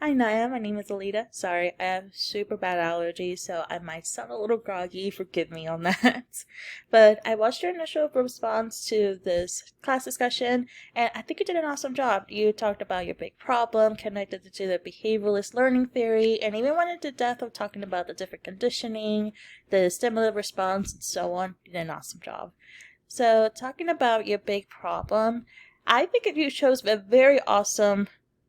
Hi Naya, my name is Alita. Sorry, I have super bad allergies, so I might sound a little groggy. Forgive me on that. But I watched your initial response to this class discussion, and I think you did an awesome job. You talked about your big problem, connected it to the behavioralist learning theory, and even went into depth of talking about the different conditioning, the stimulative response, and so on. You did an awesome job. So, talking about your big problem, I think you chose a very awesome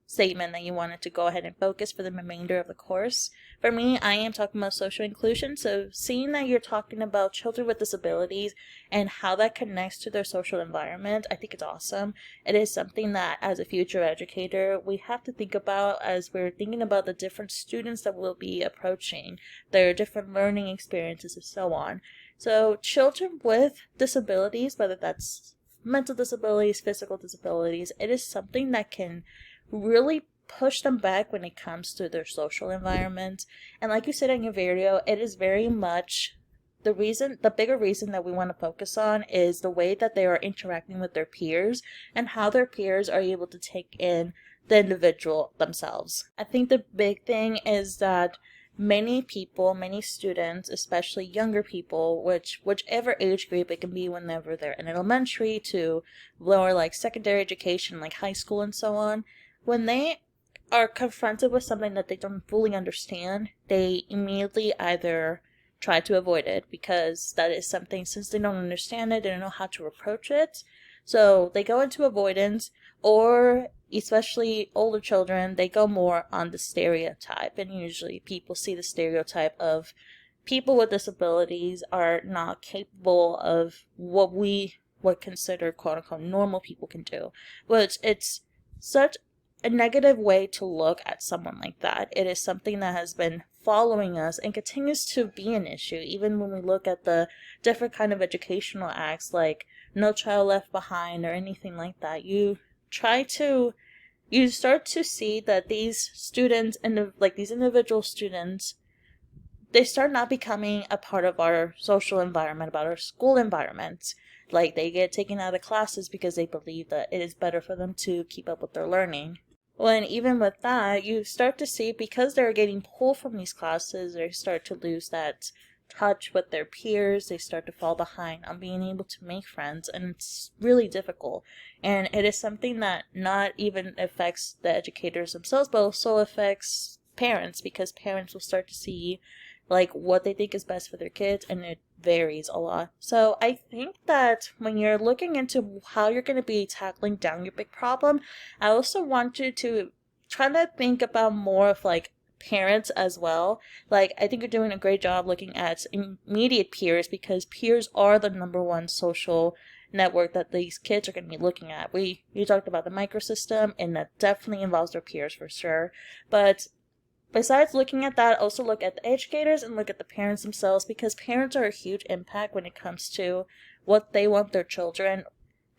statement that you wanted to go ahead and focus for the remainder of the course. For me, I am talking about social inclusion, so seeing that you're talking about children with disabilities and how that connects to their social environment, I think it's awesome. It is something that, as a future educator, we have to think about as we're thinking about the different students that we'll be approaching, their different learning experiences, and so on. So, children with disabilities, whether that's mental disabilities, physical disabilities, it is something that can really push them back when it comes to their social environment. And like you said in your video, it is very much the bigger reason that we want to focus on is the way that they are interacting with their peers and how their peers are able to take in the individual themselves. I think the big thing is that many people, many students, especially younger people, whichever age group it can be, whenever they're in elementary to lower like secondary education, like high school and so on, when they are confronted with something that they don't fully understand, they immediately either try to avoid it because that is something, since they don't understand it, they don't know how to approach it. So they go into avoidance, or especially older children, they go more on the stereotype. And usually people see the stereotype of people with disabilities are not capable of what we would consider quote unquote normal people can do. Which it's such a negative way to look at someone like that. It is something that has been following us and continues to be an issue, even when we look at the different kind of educational acts like No Child Left Behind or anything like that. You start to see that these students and these individual students, they start not becoming a part of our social environment, about our school environment. Like, they get taken out of classes because they believe that it is better for them to keep up with their learning. When even with that, you start to see, because they're getting pulled from these classes, they start to lose that touch with their peers. They start to fall behind on being able to make friends, and it's really difficult. And it is something that not even affects the educators themselves, but also affects parents, because parents will start to see like what they think is best for their kids, and it varies a lot. So I think that when you're looking into how you're going to be tackling down your big problem, I also want you to try to think about more of like parents as well. Like, I think you're doing a great job looking at immediate peers, because peers are the number one social network that these kids are going to be looking at. You talked about the microsystem, and that definitely involves their peers for sure. But besides looking at that, also look at the educators and look at the parents themselves, because parents are a huge impact when it comes to what they want their children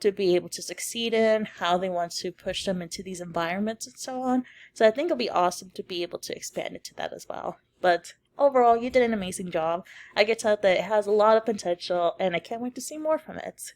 to be able to succeed in, how they want to push them into these environments and so on. So I think it'll be awesome to be able to expand it to that as well. But overall, you did an amazing job. I can tell that it has a lot of potential, and I can't wait to see more from it.